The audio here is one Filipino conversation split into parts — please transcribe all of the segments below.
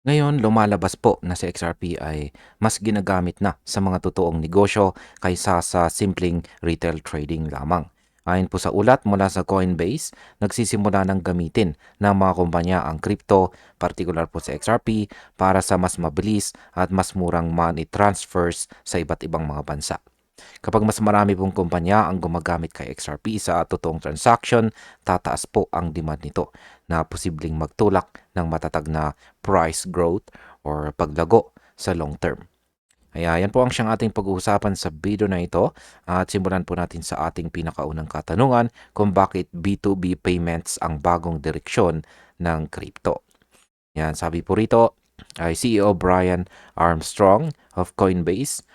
Ngayon, lumalabas po na si XRP ay mas ginagamit na sa mga totoong negosyo kaysa sa simpleng retail trading lamang. Ayon po sa ulat mula sa Coinbase, nagsisimula ng gamitin ng mga kumpanya ang crypto, partikular po sa XRP, para sa mas mabilis at mas murang money transfers sa iba't ibang mga bansa. Kapag mas marami pong kumpanya ang gumagamit kay XRP sa totoong transaction, tataas po ang demand nito na posibleng magtulak ng matatag na price growth or paglago sa long term. Kaya yan po ang siyang ating pag-uusapan sa video na ito at simulan po natin sa ating pinakaunang katanungan kung bakit B2B payments ang bagong direksyon ng crypto. Yan, sabi po rito ay CEO Brian Armstrong of Coinbase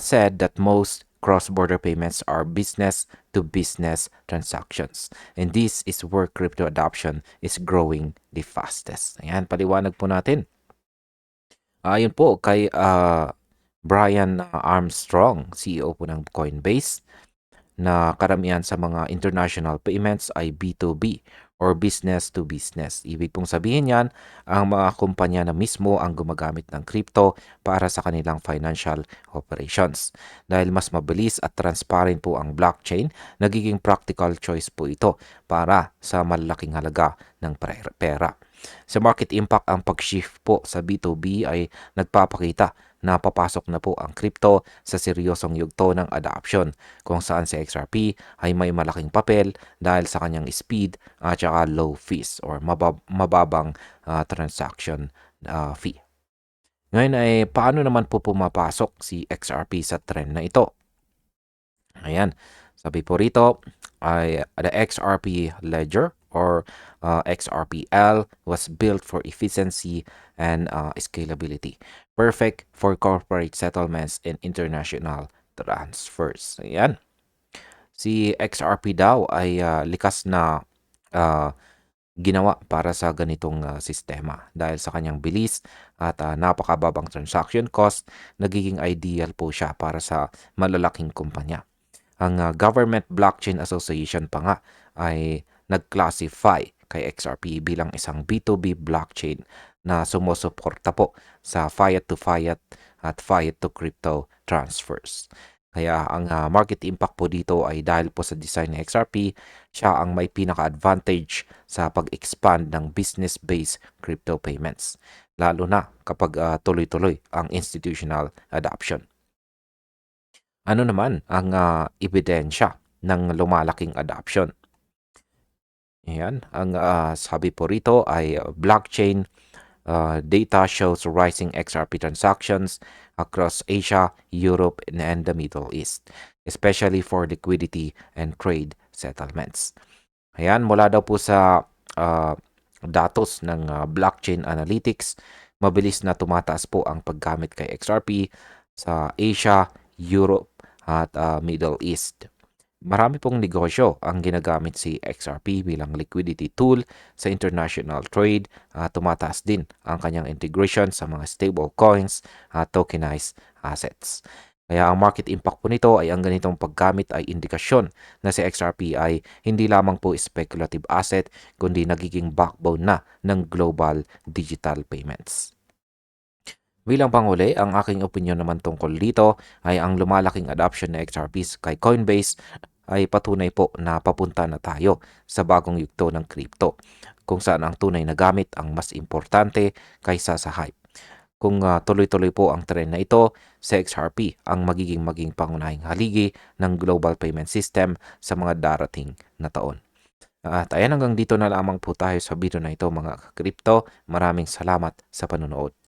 said that most cross-border payments are business-to-business transactions. And this is where crypto adoption is growing the fastest. Ayan, paliwanag po natin. Ayon po kay Brian Armstrong, CEO po ng Coinbase, na karamihan sa mga international payments ay B2B or business to business. Ibig pong sabihin yan, ang mga kumpanya na mismo ang gumagamit ng crypto para sa kanilang financial operations. Dahil mas mabilis at transparent po ang blockchain, nagiging practical choice po ito para sa malalaking halaga ng pera. Sa market impact, ang pag-shift po sa B2B ay nagpapakita na papasok na po ang crypto sa seryosong yugto ng adoption, kung saan si XRP ay may malaking papel dahil sa kanyang speed at saka low fees or mababang transaction fee. Ngayon ay paano naman po pumapasok si XRP sa trend na ito? Ayan, sabi po rito ay the XRP Ledger or XRPL was built for efficiency and scalability. Perfect for corporate settlements and international transfers. Ayan. Si XRP daw ay likas na uh, ginawa para sa ganitong sistema. Dahil sa kanyang bilis at napakababang transaction cost, nagiging ideal po siya para sa malalaking kumpanya. Ang Government Blockchain Association pa nga ay nag-classify kay XRP bilang isang B2B blockchain na sumusuporta po sa fiat-to-fiat at fiat-to-crypto transfers. Kaya ang market impact po dito ay dahil po sa design ng XRP, siya ang may pinaka-advantage sa pag-expand ng business-based crypto payments, lalo na kapag tuloy-tuloy ang institutional adoption. Ano naman ang ebidensya ng lumalaking adoption? Ayan, ang sabi po rito ay blockchain data shows rising XRP transactions across Asia, Europe, and the Middle East, especially for liquidity and trade settlements. Ayan, mula daw po sa datos ng blockchain analytics, mabilis na tumataas po ang paggamit kay XRP sa Asia, Europe, at Middle East. Marami pong negosyo ang ginagamit si XRP bilang liquidity tool sa international trade. Tumataas din ang kanyang integration sa mga stable coins at tokenized assets. Kaya ang market impact po nito ay ang ganitong paggamit ay indikasyon na si XRP ay hindi lamang po speculative asset kundi nagiging backbone na ng global digital payments. Bilang panghuli, ang aking opinion naman tungkol dito ay ang lumalaking adoption ng XRP kay Coinbase ay patunay po na papunta na tayo sa bagong yugto ng crypto, kung saan ang tunay na gamit ang mas importante kaysa sa hype. Kung tuloy-tuloy po ang trend na ito, si XRP ang maging pangunahing haligi ng global payment system sa mga darating na taon. At ayan, hanggang dito na lamang po tayo sa video na ito mga crypto. Maraming salamat sa panonood.